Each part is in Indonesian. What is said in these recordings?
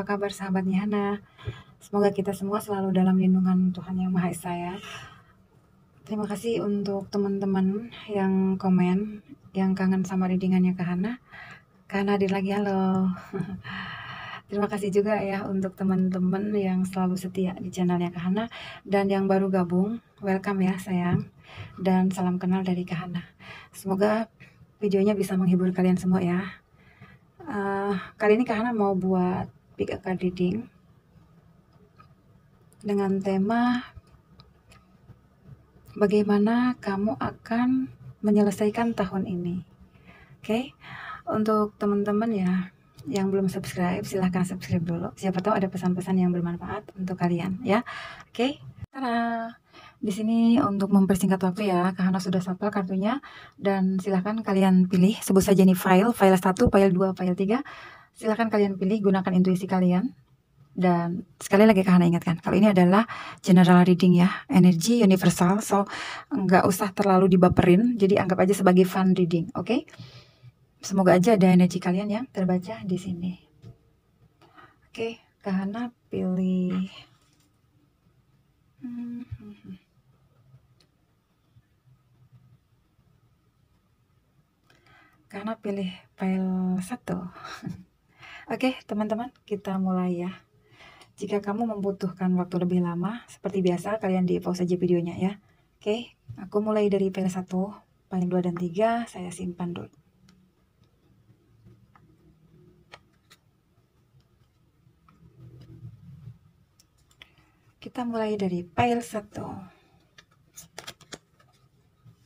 Apa kabar sahabat Nyana? Semoga kita semua selalu dalam lindungan Tuhan Yang Maha Esa ya. Terima kasih untuk teman-teman yang komen, yang kangen sama readingannya Kahana. Kahana hadir lagi, halo. Terima kasih juga ya untuk teman-teman yang selalu setia di channelnya Kahana. Dan yang baru gabung, welcome ya sayang. Dan salam kenal dari Kahana. Semoga videonya bisa menghibur kalian semua ya. Kali ini Kahana mau buat pick a card reading dengan tema bagaimana kamu akan menyelesaikan tahun ini. Oke, untuk teman-teman ya yang belum subscribe, silahkan subscribe dulu. Siapa tahu ada pesan-pesan yang bermanfaat untuk kalian ya. Oke, di sini untuk mempersingkat waktu ya, Kahana sudah shuffle kartunya dan silahkan kalian pilih. Sebut saja nih file 1, file 2, file 3. Silahkan kalian pilih, gunakan intuisi kalian. Dan sekali lagi Kahana ingatkan, kalau ini adalah general reading ya, energi universal, so nggak usah terlalu dibaperin, jadi anggap aja sebagai fun reading, oke? Semoga aja ada energi kalian yang terbaca di sini. Oke, Kahana pilih Kahana pilih file 1. Oke, teman-teman, kita mulai ya. Jika kamu membutuhkan waktu lebih lama, seperti biasa kalian di pause aja videonya ya. Oke, aku mulai dari file 1, file 2 dan 3, saya simpan dulu. Kita mulai dari file 1.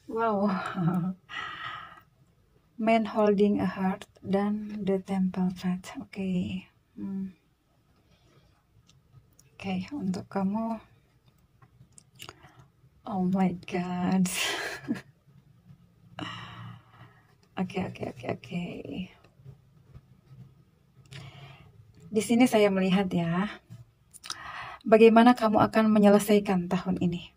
Wow. Man holding a heart dan the temple fat. Oke. Oke, untuk kamu. Oh my god. Oke. Di sini saya melihat ya, bagaimana kamu akan menyelesaikan tahun ini.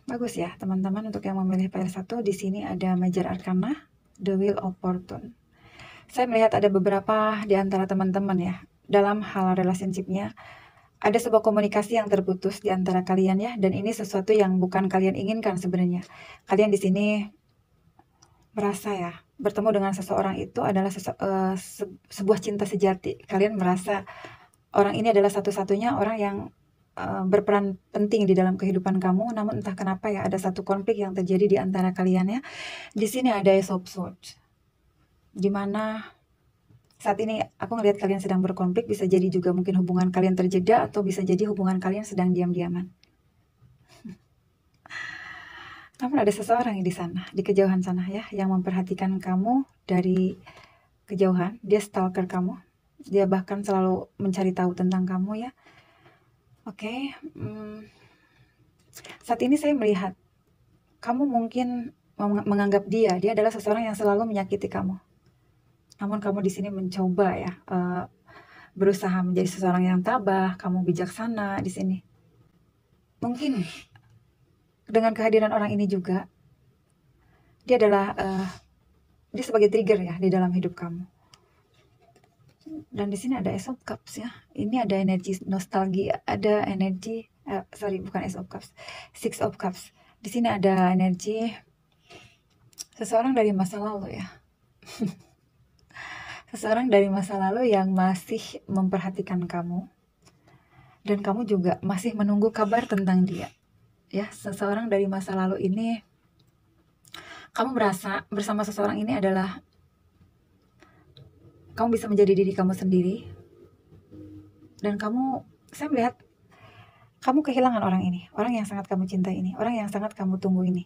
Bagus ya, teman-teman, untuk yang memilih file 1, di sini ada Major Arcana, The Wheel of Fortune. Saya melihat ada beberapa di antara teman-teman ya, dalam hal relationship-nya, ada sebuah komunikasi yang terputus di antara kalian ya, dan ini sesuatu yang bukan kalian inginkan sebenarnya. Kalian di sini merasa ya, bertemu dengan seseorang itu adalah sebuah cinta sejati. Kalian merasa orang ini adalah satu-satunya orang yang berperan penting di dalam kehidupan kamu, namun entah kenapa ya, ada satu konflik yang terjadi di antara kalian ya. Di sini ada Ace of Swords, dimana saat ini aku ngelihat kalian sedang berkonflik, bisa jadi juga mungkin hubungan kalian terjeda, atau bisa jadi hubungan kalian sedang diam-diaman. Namun ada seseorang yang di sana, di kejauhan sana ya, yang memperhatikan kamu dari kejauhan. Dia stalker kamu, dia bahkan selalu mencari tahu tentang kamu ya. Oke, saat ini saya melihat kamu mungkin menganggap dia adalah seseorang yang selalu menyakiti kamu. Namun kamu di sini mencoba ya, berusaha menjadi seseorang yang tabah, kamu bijaksana di sini. Mungkin dengan kehadiran orang ini juga, dia adalah dia sebagai trigger ya di dalam hidup kamu. Dan di sini ada Ace of Cups ya. Ini ada energi nostalgia, ada energi bukan Ace of Cups, Six of Cups. Di sini ada energi seseorang dari masa lalu ya. Seseorang dari masa lalu yang masih memperhatikan kamu, dan kamu juga masih menunggu kabar tentang dia. Ya, seseorang dari masa lalu ini, kamu merasa bersama seseorang ini adalah kamu bisa menjadi diri kamu sendiri, dan saya melihat kamu kehilangan orang ini, orang yang sangat kamu cintai ini, orang yang sangat kamu tunggu ini.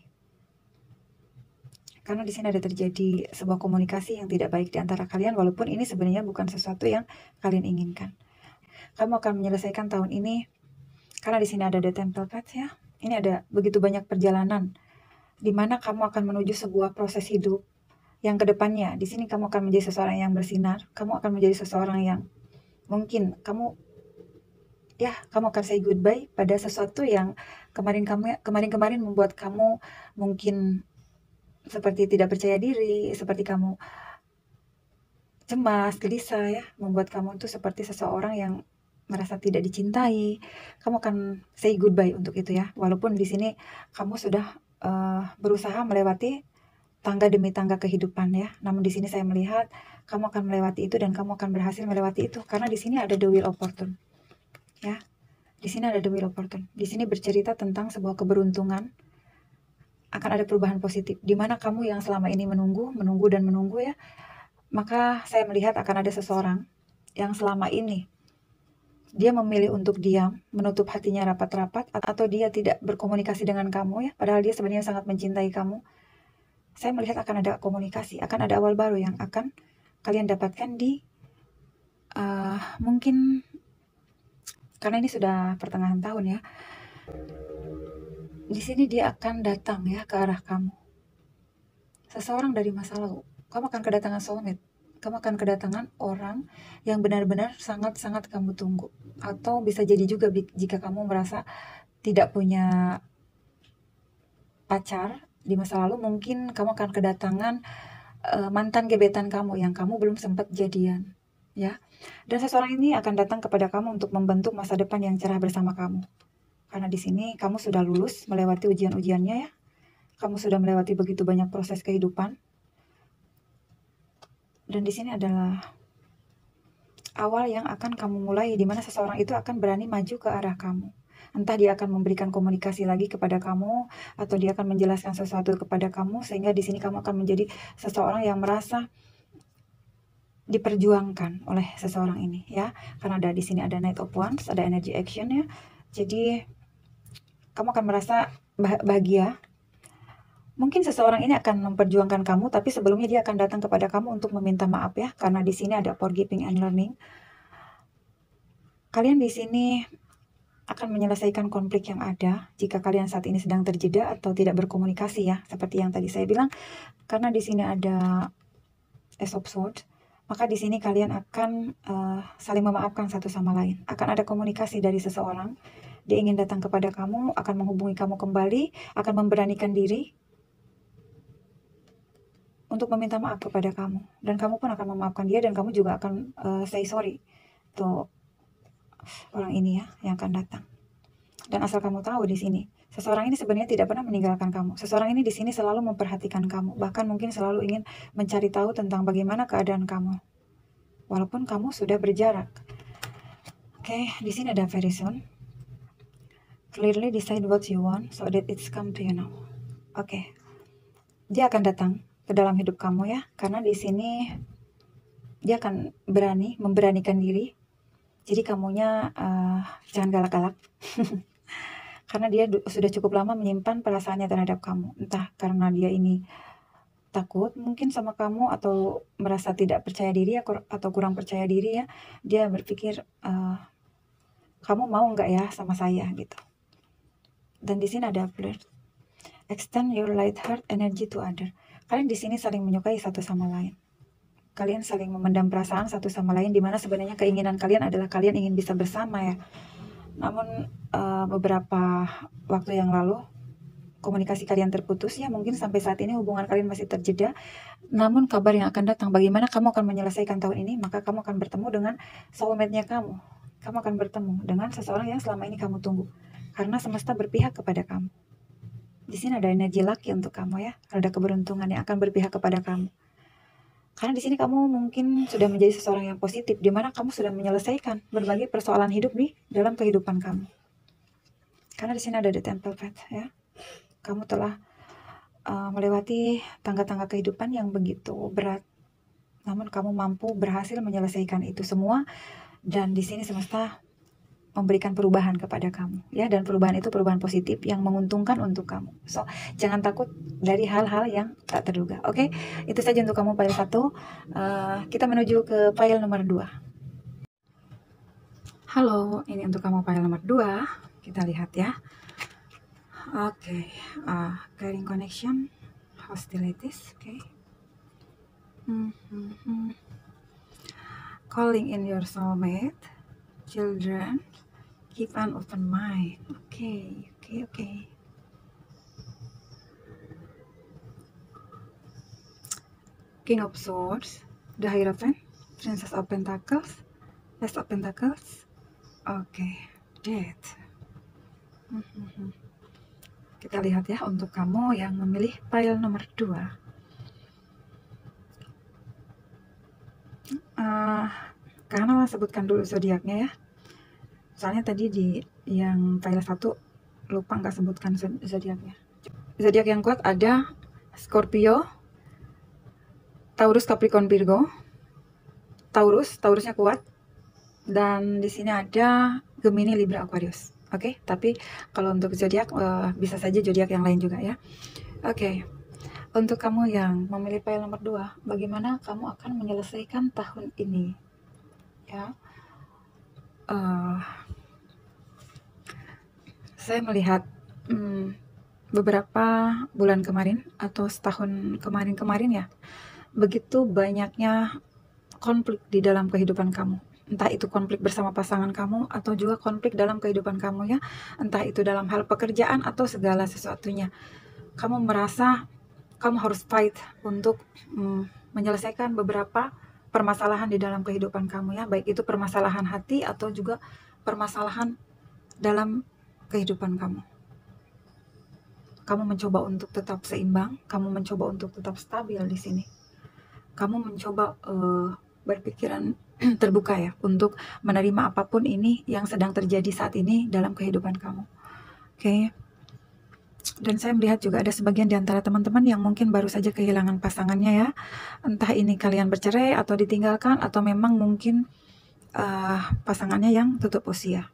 Karena di sini ada terjadi sebuah komunikasi yang tidak baik di antara kalian, walaupun ini sebenarnya bukan sesuatu yang kalian inginkan. Kamu akan menyelesaikan tahun ini karena di sini ada The Temple Path ya. Ini ada begitu banyak perjalanan di mana kamu akan menuju sebuah proses hidup yang kedepannya. Di sini kamu akan menjadi seseorang yang bersinar. Kamu akan menjadi seseorang yang mungkin kamu akan say goodbye pada sesuatu yang kemarin membuat kamu mungkin seperti tidak percaya diri, seperti kamu cemas, gelisah ya, membuat kamu tuh seperti seseorang yang merasa tidak dicintai. Kamu akan say goodbye untuk itu ya. Walaupun di sini kamu sudah berusaha melewati tangga demi tangga kehidupan ya. Namun di sini saya melihat kamu akan melewati itu dan kamu akan berhasil melewati itu karena di sini ada the wheel of fortune. Ya. Di sini ada the wheel of fortune. Di sini bercerita tentang sebuah keberuntungan, akan ada perubahan positif di mana kamu yang selama ini menunggu dan menunggu ya. Maka saya melihat akan ada seseorang yang selama ini dia memilih untuk diam, menutup hatinya rapat-rapat, atau dia tidak berkomunikasi dengan kamu ya, padahal dia sebenarnya sangat mencintai kamu. Saya melihat akan ada komunikasi, akan ada awal baru yang akan kalian dapatkan di mungkin karena ini sudah pertengahan tahun ya. Di sini dia akan datang ya ke arah kamu. Seseorang dari masa lalu. Kamu akan kedatangan soulmate. Kamu akan kedatangan orang yang benar-benar sangat-sangat kamu tunggu. Atau bisa jadi juga jika kamu merasa tidak punya pacar di masa lalu, mungkin kamu akan kedatangan mantan gebetan kamu yang kamu belum sempat jadian, ya. Dan seseorang ini akan datang kepada kamu untuk membentuk masa depan yang cerah bersama kamu. Karena di sini kamu sudah lulus melewati ujian-ujiannya ya. Kamu sudah melewati begitu banyak proses kehidupan. Dan di sini adalah awal yang akan kamu mulai, di mana seseorang itu akan berani maju ke arah kamu. Entah dia akan memberikan komunikasi lagi kepada kamu, atau dia akan menjelaskan sesuatu kepada kamu, sehingga di sini kamu akan menjadi seseorang yang merasa diperjuangkan oleh seseorang ini ya. Karena ada di sini ada Knight of Wands, ada energy action ya. Jadi kamu akan merasa bahagia. Mungkin seseorang ini akan memperjuangkan kamu, tapi sebelumnya dia akan datang kepada kamu untuk meminta maaf ya, karena di sini ada forgiving and learning. Kalian di sini akan menyelesaikan konflik yang ada jika kalian saat ini sedang terjeda atau tidak berkomunikasi ya, seperti yang tadi saya bilang. Karena di sini ada Ace of Swords, maka di sini kalian akan saling memaafkan satu sama lain. Akan ada komunikasi dari seseorang, dia ingin datang kepada kamu, akan menghubungi kamu kembali, akan memberanikan diri untuk meminta maaf kepada kamu, dan kamu pun akan memaafkan dia, dan kamu juga akan say sorry untuk orang ini ya yang akan datang. Dan asal kamu tahu di sini, seseorang ini sebenarnya tidak pernah meninggalkan kamu. Seseorang ini di sini selalu memperhatikan kamu, bahkan mungkin selalu ingin mencari tahu tentang bagaimana keadaan kamu, walaupun kamu sudah berjarak. Oke, di sini ada very soon. Clearly decide what you want so that it's come to you now. Oke, dia akan datang ke dalam hidup kamu ya, karena di sini dia akan memberanikan diri. Jadi kamunya jangan galak-galak. Karena dia sudah cukup lama menyimpan perasaannya terhadap kamu. Entah karena dia ini takut mungkin sama kamu, atau merasa tidak percaya diri atau kurang percaya diri ya. Dia berpikir kamu mau nggak ya sama saya gitu. Dan di sini ada flirt. Extend your light heart energy to other. Kalian di sini saling menyukai satu sama lain. Kalian saling memendam perasaan satu sama lain, dimana sebenarnya keinginan kalian adalah kalian ingin bisa bersama ya. Namun beberapa waktu yang lalu komunikasi kalian terputus ya, mungkin sampai saat ini hubungan kalian masih terjeda. Namun kabar yang akan datang, bagaimana kamu akan menyelesaikan tahun ini, maka kamu akan bertemu dengan soulmate-nya kamu. Kamu akan bertemu dengan seseorang yang selama ini kamu tunggu, karena semesta berpihak kepada kamu. Di sini ada energi lucky untuk kamu ya, ada keberuntungan yang akan berpihak kepada kamu. Karena di sini kamu mungkin sudah menjadi seseorang yang positif, di mana kamu sudah menyelesaikan berbagai persoalan hidup di dalam kehidupan kamu. Karena di sini ada the Temple Path ya. Kamu telah melewati tangga-tangga kehidupan yang begitu berat, namun kamu mampu berhasil menyelesaikan itu semua, dan di sini semesta memberikan perubahan kepada kamu ya, dan perubahan itu perubahan positif yang menguntungkan untuk kamu. So jangan takut dari hal-hal yang tak terduga. Oke, itu saja untuk kamu pile 1. Kita menuju ke pile nomor 2. Halo, ini untuk kamu pile nomor 2. Kita lihat ya. Oke, clearing connection, hostilities. Oke. Calling in your soulmate, children, keep an open mind. Okay. King of Swords, the Hierophant, Princess of Pentacles, Ace of Pentacles, oke, Death. Kita lihat ya untuk kamu yang memilih pile nomor 2. Karena sebutkan dulu zodiaknya ya. Soalnya tadi di yang pile 1 lupa nggak sebutkan zodiaknya. Zodiak yang kuat ada Scorpio, Taurus, Capricorn, Virgo. Taurusnya kuat. Dan di sini ada Gemini, Libra, Aquarius. Oke, tapi kalau untuk zodiak bisa saja zodiak yang lain juga ya. Oke. Untuk kamu yang memilih pile nomor 2, bagaimana kamu akan menyelesaikan tahun ini? Ya. Saya melihat beberapa bulan kemarin atau setahun kemarin ya, begitu banyaknya konflik di dalam kehidupan kamu. Entah itu konflik bersama pasangan kamu atau juga konflik dalam kehidupan kamu ya. Entah itu dalam hal pekerjaan atau segala sesuatunya. Kamu merasa kamu harus fight untuk menyelesaikan beberapa permasalahan di dalam kehidupan kamu ya. Baik itu permasalahan hati atau juga permasalahan dalam kehidupan kamu. Kamu mencoba untuk tetap seimbang, kamu mencoba untuk tetap stabil di sini. Kamu mencoba berpikiran terbuka ya untuk menerima apapun ini yang sedang terjadi saat ini dalam kehidupan kamu. Oke. Dan saya melihat juga ada sebagian di antara teman-teman yang mungkin baru saja kehilangan pasangannya ya. Entah ini kalian bercerai atau ditinggalkan atau memang mungkin pasangannya yang tutup usia.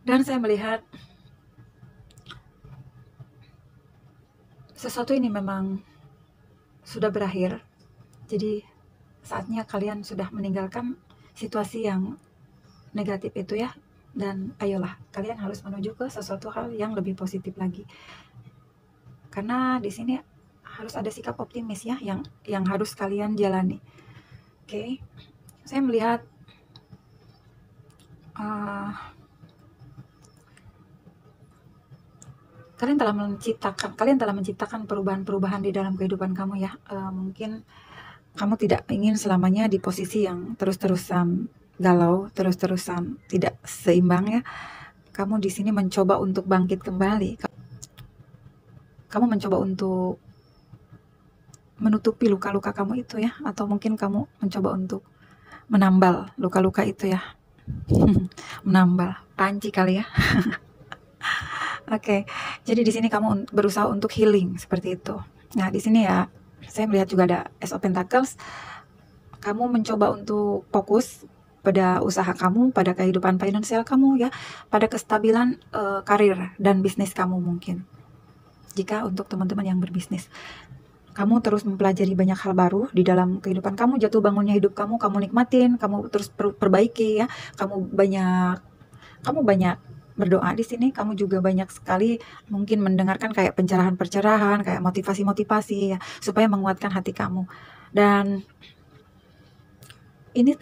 Dan saya melihat sesuatu ini memang sudah berakhir. Jadi saatnya kalian sudah meninggalkan situasi yang negatif itu ya. Dan ayolah, kalian harus menuju ke sesuatu hal yang lebih positif lagi. Karena di sini harus ada sikap optimis ya yang harus kalian jalani. Oke. Saya melihat kalian telah menciptakan perubahan-perubahan di dalam kehidupan kamu ya. Mungkin kamu tidak ingin selamanya di posisi yang terus-terusan galau, terus-terusan tidak seimbang ya. Kamu di sini mencoba untuk bangkit kembali. Kamu mencoba untuk menutupi luka-luka kamu itu ya, atau mungkin kamu mencoba untuk menambal luka-luka itu ya. Menambal, panci kali ya. Oke, jadi di sini kamu berusaha untuk healing seperti itu. Nah, di sini ya, saya melihat juga ada Ace of Pentacles. Kamu mencoba untuk fokus pada usaha kamu, pada kehidupan finansial kamu ya, pada kestabilan karir dan bisnis kamu mungkin. Jika untuk teman-teman yang berbisnis, kamu terus mempelajari banyak hal baru di dalam kehidupan kamu, jatuh bangunnya hidup kamu nikmatin, kamu terus perbaiki ya. Kamu banyak berdoa di sini, kamu juga banyak sekali mungkin mendengarkan kayak pencerahan-pencerahan, kayak motivasi-motivasi ya, supaya menguatkan hati kamu. Dan ini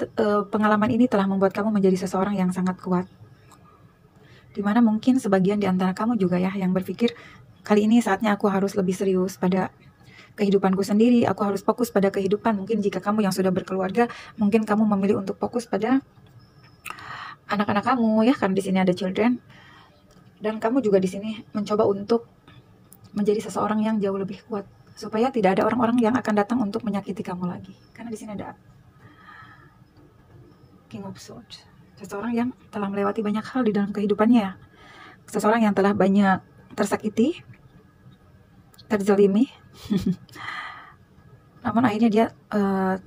pengalaman ini telah membuat kamu menjadi seseorang yang sangat kuat. Dimana mungkin sebagian di antara kamu juga ya yang berpikir, kali ini saatnya aku harus lebih serius pada kehidupanku sendiri, aku harus fokus pada kehidupan. Mungkin jika kamu yang sudah berkeluarga, mungkin kamu memilih untuk fokus pada anak-anak kamu ya, karena di sini ada children. Dan kamu juga di sini mencoba untuk menjadi seseorang yang jauh lebih kuat, supaya tidak ada orang-orang yang akan datang untuk menyakiti kamu lagi. Karena di sini ada King of Swords, seseorang yang telah melewati banyak hal di dalam kehidupannya, seseorang yang telah banyak tersakiti, terzalimi. Namun akhirnya dia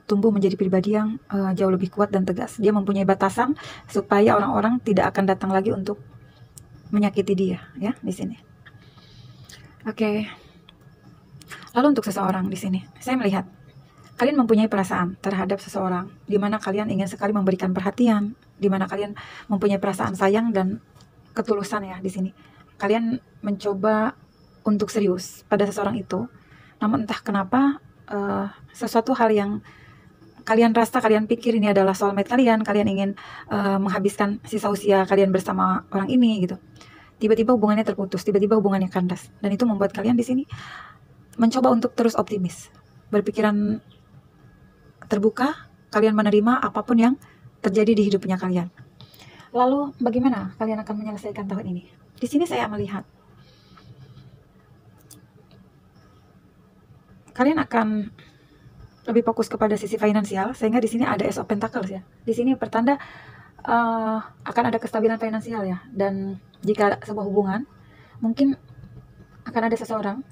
tumbuh menjadi pribadi yang jauh lebih kuat dan tegas. Dia mempunyai batasan supaya orang-orang tidak akan datang lagi untuk menyakiti dia ya di sini. Oke. Lalu untuk seseorang di sini, saya melihat kalian mempunyai perasaan terhadap seseorang, di mana kalian ingin sekali memberikan perhatian, di mana kalian mempunyai perasaan sayang dan ketulusan ya di sini. Kalian mencoba untuk serius pada seseorang itu, namun entah kenapa sesuatu hal yang kalian rasa, kalian pikir ini adalah soulmate kalian ingin menghabiskan sisa usia kalian bersama orang ini gitu. Tiba-tiba hubungannya terputus, tiba-tiba hubungannya kandas, dan itu membuat kalian di sini mencoba untuk terus optimis, berpikiran terbuka, kalian menerima apapun yang terjadi di hidupnya kalian. Lalu bagaimana kalian akan menyelesaikan tahun ini? Di sini saya melihat kalian akan lebih fokus kepada sisi finansial, sehingga di sini ada Ace of Pentacles ya. Di sini pertanda akan ada kestabilan finansial ya. Dan jika sebuah hubungan, mungkin akan ada seseorang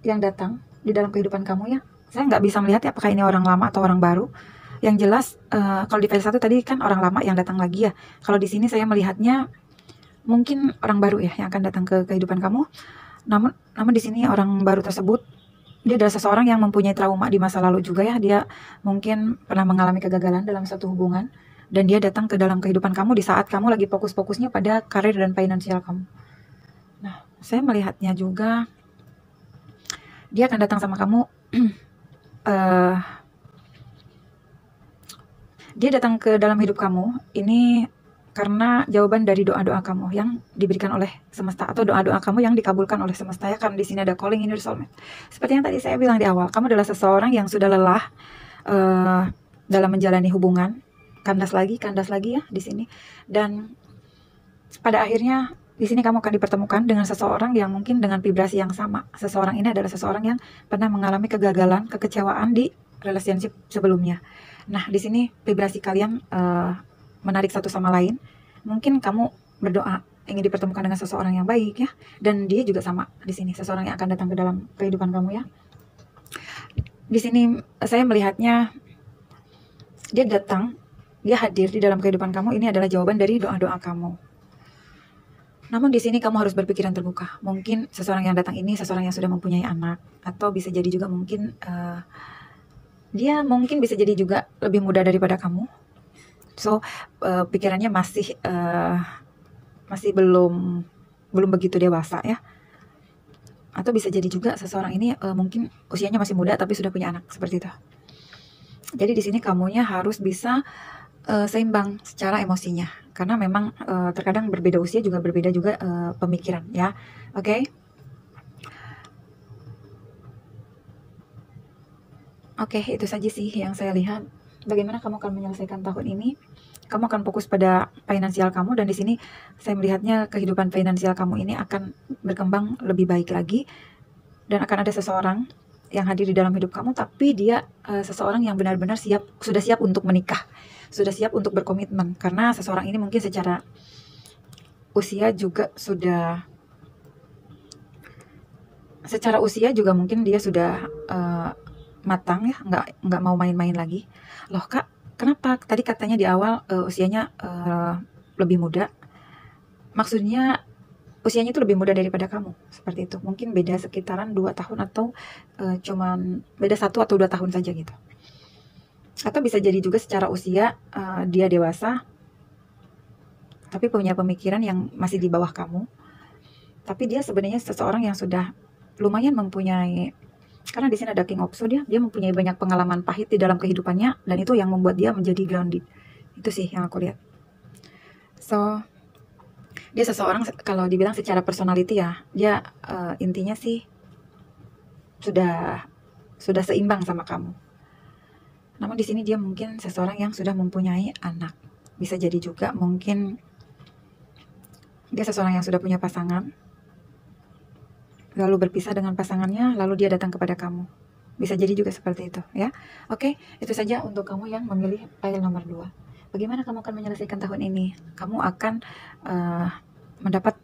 yang datang di dalam kehidupan kamu ya. Saya nggak bisa melihat ya apakah ini orang lama atau orang baru. Yang jelas kalau di fase 1 tadi kan orang lama yang datang lagi ya. Kalau di sini saya melihatnya mungkin orang baru ya yang akan datang ke kehidupan kamu. Namun di sini orang baru tersebut dia adalah seseorang yang mempunyai trauma di masa lalu juga ya. Dia mungkin pernah mengalami kegagalan dalam satu hubungan dan dia datang ke dalam kehidupan kamu di saat kamu lagi fokus-fokusnya pada karir dan finansial kamu. Nah, saya melihatnya juga dia akan datang sama kamu. Dia datang ke dalam hidup kamu ini karena jawaban dari doa-doa kamu yang diberikan oleh semesta, atau doa-doa kamu yang dikabulkan oleh semesta ya. Karena di sini ada calling in your soulmate. Seperti yang tadi saya bilang di awal, kamu adalah seseorang yang sudah lelah dalam menjalani hubungan, kandas lagi ya di sini. Dan pada akhirnya di sini kamu akan dipertemukan dengan seseorang yang mungkin dengan vibrasi yang sama. Seseorang ini adalah seseorang yang pernah mengalami kegagalan, kekecewaan di relationship sebelumnya. Nah, di sini vibrasi kalian menarik satu sama lain. Mungkin kamu berdoa ingin dipertemukan dengan seseorang yang baik ya, dan dia juga sama di sini, seseorang yang akan datang ke dalam kehidupan kamu ya. Di sini saya melihatnya dia datang, dia hadir di dalam kehidupan kamu. Ini adalah jawaban dari doa-doa kamu. Namun di sini kamu harus berpikiran terbuka. Mungkin seseorang yang datang ini seseorang yang sudah mempunyai anak, atau bisa jadi juga mungkin dia mungkin bisa jadi juga lebih muda daripada kamu. So pikirannya masih belum begitu dewasa ya. Atau bisa jadi juga seseorang ini mungkin usianya masih muda tapi sudah punya anak, seperti itu. Jadi di sini kamunya harus bisa seimbang secara emosinya, karena memang terkadang berbeda usia juga berbeda juga pemikiran ya. Oke. Oke, itu saja sih yang saya lihat. Bagaimana kamu akan menyelesaikan tahun ini? Kamu akan fokus pada finansial kamu, dan di sini saya melihatnya kehidupan finansial kamu ini akan berkembang lebih baik lagi, dan akan ada seseorang yang hadir di dalam hidup kamu, tapi dia seseorang yang benar-benar sudah siap untuk menikah, sudah siap untuk berkomitmen, karena seseorang ini mungkin secara usia juga mungkin dia sudah matang ya, nggak mau main-main lagi. Loh kak, kenapa tadi katanya di awal usianya lebih muda? Maksudnya usianya itu lebih muda daripada kamu, seperti itu. Mungkin beda sekitaran 2 tahun, atau cuman beda 1 atau 2 tahun saja gitu. Atau bisa jadi juga secara usia dia dewasa tapi punya pemikiran yang masih di bawah kamu. Tapi dia sebenarnya seseorang yang sudah lumayan mempunyai, karena di sini ada King of Swords, dia mempunyai banyak pengalaman pahit di dalam kehidupannya, dan itu yang membuat dia menjadi grounded. Itu sih yang aku lihat. So, dia seseorang kalau dibilang secara personality ya, dia intinya sih sudah seimbang sama kamu. Namun di sini dia mungkin seseorang yang sudah mempunyai anak. Bisa jadi juga mungkin dia seseorang yang sudah punya pasangan, lalu berpisah dengan pasangannya, lalu dia datang kepada kamu. Bisa jadi juga seperti itu ya. Oke, itu saja untuk kamu yang memilih pile nomor 2. Bagaimana kamu akan menyelesaikan tahun ini? Kamu akan mendapat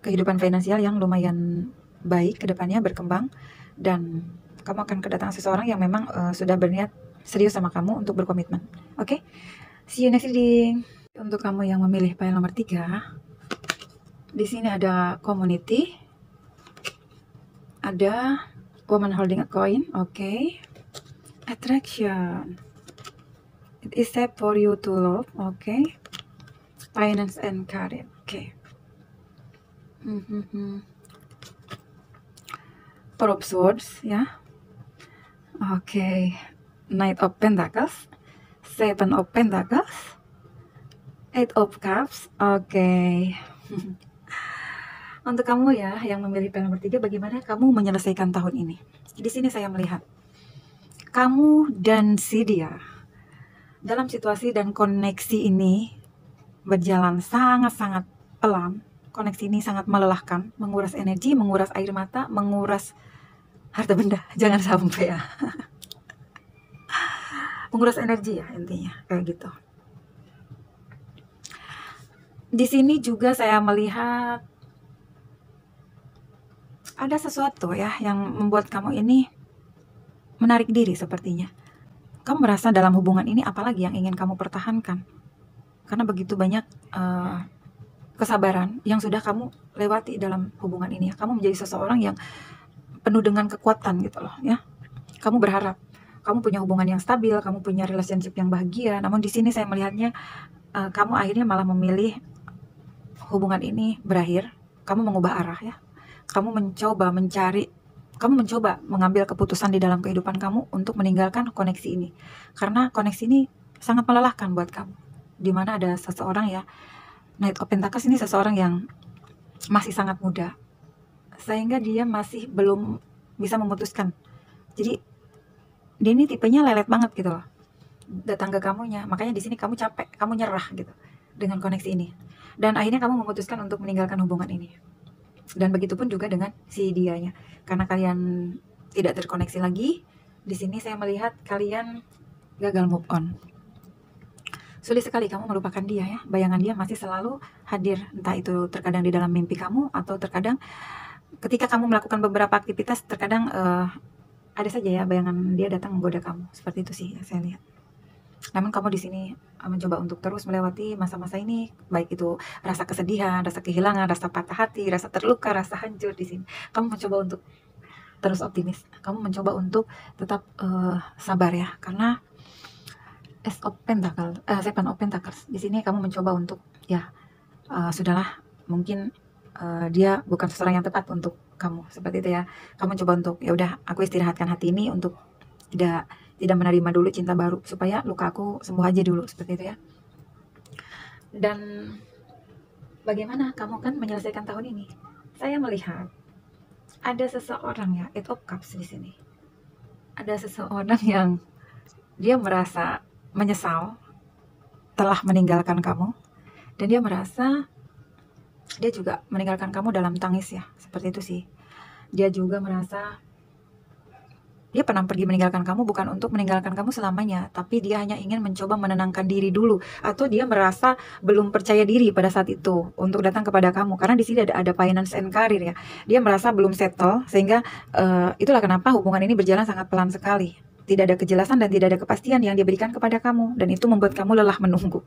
kehidupan finansial yang lumayan baik ke depannya, berkembang, dan kamu akan kedatangan seseorang yang memang sudah berniat serius sama kamu untuk berkomitmen. Oke? See you next reading. Untuk kamu yang memilih pile nomor 3, di sini ada community, ada woman holding a coin, oke. Attraction, it is safe for you to love, oke. Finance and career, oke. Four of Swords ya, oke. Knight of Pentacles, Seven of Pentacles, Eight of Cups, oke. Untuk kamu ya yang memilih pile nomor 3, bagaimana kamu menyelesaikan tahun ini? Di sini saya melihat kamu dan si dia dalam situasi dan koneksi ini berjalan sangat-sangat pelan. Koneksi ini sangat melelahkan, menguras energi, menguras air mata, menguras harta benda. Jangan sampai ya. Menguras energi ya intinya, kayak gitu. Di sini juga saya melihat ada sesuatu ya yang membuat kamu ini menarik diri sepertinya. Kamu merasa dalam hubungan ini apalagi yang ingin kamu pertahankan. Karena begitu banyak kesabaran yang sudah kamu lewati dalam hubungan ini. Kamu menjadi seseorang yang penuh dengan kekuatan gitu loh ya. Kamu berharap kamu punya hubungan yang stabil, kamu punya relationship yang bahagia. Namun di sini saya melihatnya kamu akhirnya malah memilih hubungan ini berakhir. Kamu mengubah arah ya. Kamu mencoba mengambil keputusan di dalam kehidupan kamu untuk meninggalkan koneksi ini. Karena koneksi ini sangat melelahkan buat kamu. Dimana ada seseorang ya, Knight of Pentacles ini seseorang yang masih sangat muda. Sehingga dia masih belum bisa memutuskan. Jadi dia ini tipenya lelet banget gitu loh. Datang ke kamunya. Makanya di sini kamu capek, kamu nyerah gitu dengan koneksi ini. Dan akhirnya kamu memutuskan untuk meninggalkan hubungan ini. Dan begitu pun juga dengan si dianya. Karena kalian tidak terkoneksi lagi, di sini saya melihat kalian gagal move on. Sulit sekali kamu melupakan dia ya. Bayangan dia masih selalu hadir. Entah itu terkadang di dalam mimpi kamu, atau terkadang ketika kamu melakukan beberapa aktivitas, terkadang ada saja ya bayangan dia datang menggoda kamu. Seperti itu sih saya lihat. Namun kamu di sini mencoba untuk terus melewati masa-masa ini, baik itu rasa kesedihan, rasa kehilangan, rasa patah hati, rasa terluka, rasa hancur di sini. Kamu mencoba untuk terus optimis. Kamu mencoba untuk tetap sabar ya, karena Seven of Pentacles. Di sini kamu mencoba untuk ya sudahlah, mungkin dia bukan seseorang yang tepat untuk kamu, seperti itu ya. Kamu coba untuk ya udah, aku istirahatkan hati ini untuk tidak menerima dulu cinta baru, supaya luka aku sembuh aja dulu, seperti itu ya. Dan bagaimana kamu kan menyelesaikan tahun ini? Saya melihat ada seseorang ya, Eight of Cups di sini. Ada seseorang yang dia merasa menyesal telah meninggalkan kamu, dan dia merasa dia juga meninggalkan kamu dalam tangis ya, seperti itu sih. Dia juga merasa dia pernah pergi meninggalkan kamu bukan untuk meninggalkan kamu selamanya, tapi dia hanya ingin mencoba menenangkan diri dulu, atau dia merasa belum percaya diri pada saat itu untuk datang kepada kamu, karena di sini ada finance and career ya. Dia merasa belum settle, sehingga itulah kenapa hubungan ini berjalan sangat pelan sekali. Tidak ada kejelasan dan tidak ada kepastian yang dia berikan kepada kamu, dan itu membuat kamu lelah menunggu.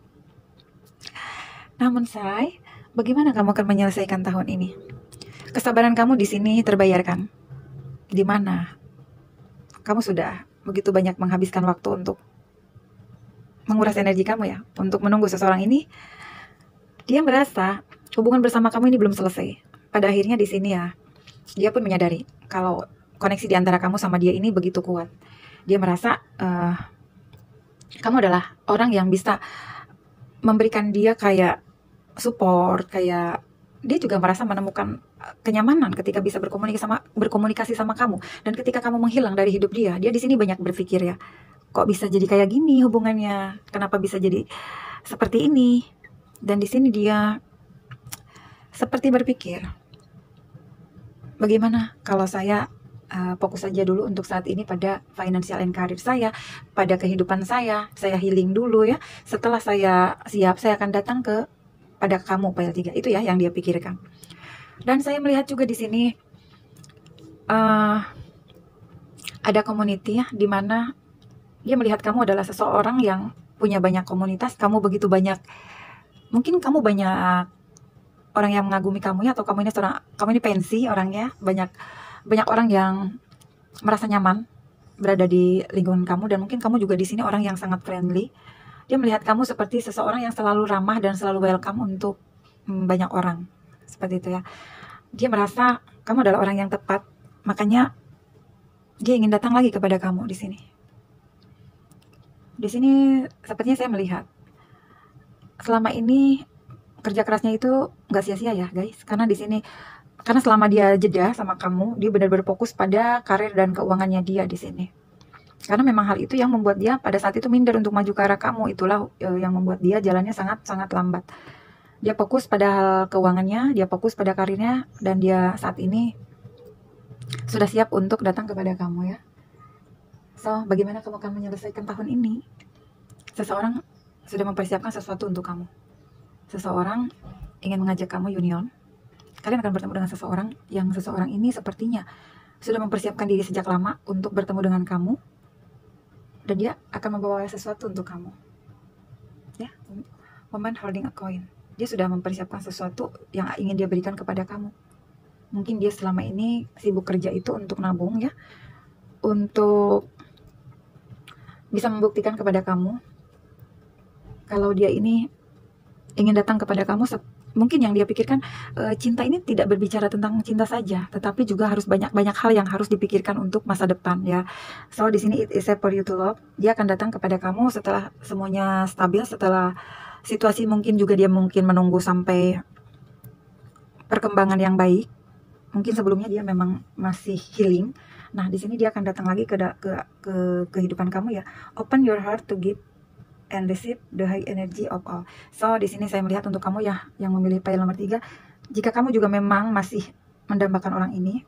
Namun say, bagaimana kamu akan menyelesaikan tahun ini? Kesabaran kamu di sini terbayarkan. Di mana kamu sudah begitu banyak menghabiskan waktu untuk menguras energi kamu ya, untuk menunggu seseorang ini. Dia merasa hubungan bersama kamu ini belum selesai. Pada akhirnya di sini ya, dia pun menyadari kalau koneksi di antara kamu sama dia ini begitu kuat. Dia merasa kamu adalah orang yang bisa memberikan dia kayak support, kayak dia juga merasa menemukan kenyamanan ketika bisa berkomunikasi sama kamu. Dan ketika kamu menghilang dari hidup dia di sini banyak berpikir ya, kok bisa jadi kayak gini hubungannya? Kenapa bisa jadi seperti ini? Dan di sini dia seperti berpikir, bagaimana kalau saya fokus saja dulu untuk saat ini pada financial and career saya, pada kehidupan saya healing dulu ya. Setelah saya siap, saya akan datang pada kamu PL3. Itu ya yang dia pikirkan. Dan saya melihat juga di sini ada community ya, di mana dia melihat kamu adalah seseorang yang punya banyak komunitas. Kamu begitu banyak, mungkin kamu banyak orang yang mengagumi kamu ya, atau kamu ini pensi orangnya. Banyak orang yang merasa nyaman berada di lingkungan kamu, dan mungkin kamu juga di sini orang yang sangat friendly. Dia melihat kamu seperti seseorang yang selalu ramah dan selalu welcome untuk banyak orang, seperti itu ya. Dia merasa kamu adalah orang yang tepat, makanya dia ingin datang lagi kepada kamu di sini. Di sini sepertinya saya melihat selama ini kerja kerasnya itu nggak sia-sia ya guys, karena di sini, karena selama dia jeda sama kamu, dia benar-benar fokus pada karir dan keuangannya dia di sini. Karena memang hal itu yang membuat dia pada saat itu minder untuk maju ke arah kamu. Itulah yang membuat dia jalannya sangat-sangat lambat. Dia fokus pada hal keuangannya, dia fokus pada karirnya, dan dia saat ini sudah siap untuk datang kepada kamu ya. So, bagaimana kamu akan menyelesaikan tahun ini? Seseorang sudah mempersiapkan sesuatu untuk kamu. Seseorang ingin mengajak kamu union. Kalian akan bertemu dengan seseorang yang seseorang ini sepertinya sudah mempersiapkan diri sejak lama untuk bertemu dengan kamu. Dan dia akan membawa sesuatu untuk kamu. Ya, woman holding a coin. Dia sudah mempersiapkan sesuatu yang ingin dia berikan kepada kamu. Mungkin dia selama ini sibuk kerja itu untuk nabung ya, untuk bisa membuktikan kepada kamu kalau dia ini ingin datang kepada kamu. Mungkin yang dia pikirkan, cinta ini tidak berbicara tentang cinta saja, tetapi juga harus banyak hal yang harus dipikirkan untuk masa depan ya. So di sini it is safe for you to love. Dia akan datang kepada kamu setelah semuanya stabil, setelah situasi mungkin juga dia mungkin menunggu sampai perkembangan yang baik. Mungkin sebelumnya dia memang masih healing. Nah di sini dia akan datang lagi ke kehidupan kamu ya. Open your heart to give and receive the high energy of all. So di sini saya melihat untuk kamu ya yang memilih pile nomor 3, jika kamu juga memang masih mendambakan orang ini,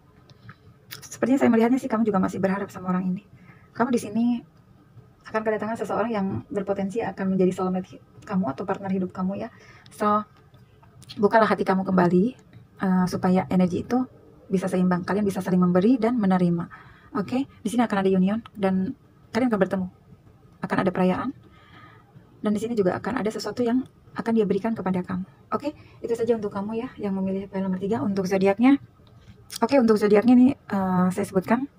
sepertinya saya melihatnya sih kamu juga masih berharap sama orang ini. Kamu di sini akan kedatangan seseorang yang berpotensi akan menjadi soulmate kamu atau partner hidup kamu ya. So bukalah hati kamu kembali supaya energi itu bisa seimbang. Kalian bisa saling memberi dan menerima. Oke, di sini akan ada union dan kalian akan bertemu. Akan ada perayaan. Dan di sini juga akan ada sesuatu yang akan dia berikan kepada kamu. Oke, itu saja untuk kamu ya yang memilih pile nomor 3 untuk zodiaknya. Oke, untuk zodiaknya nih saya sebutkan.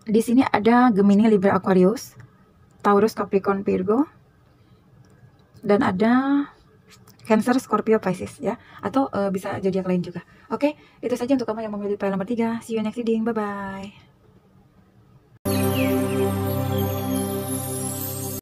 Di sini ada Gemini, Libra, Aquarius, Taurus, Capricorn, Virgo, dan ada Cancer, Scorpio, Pisces ya. Atau bisa zodiak lain juga. Oke, itu saja untuk kamu yang memilih pile nomor 3. See you next reading. Bye bye.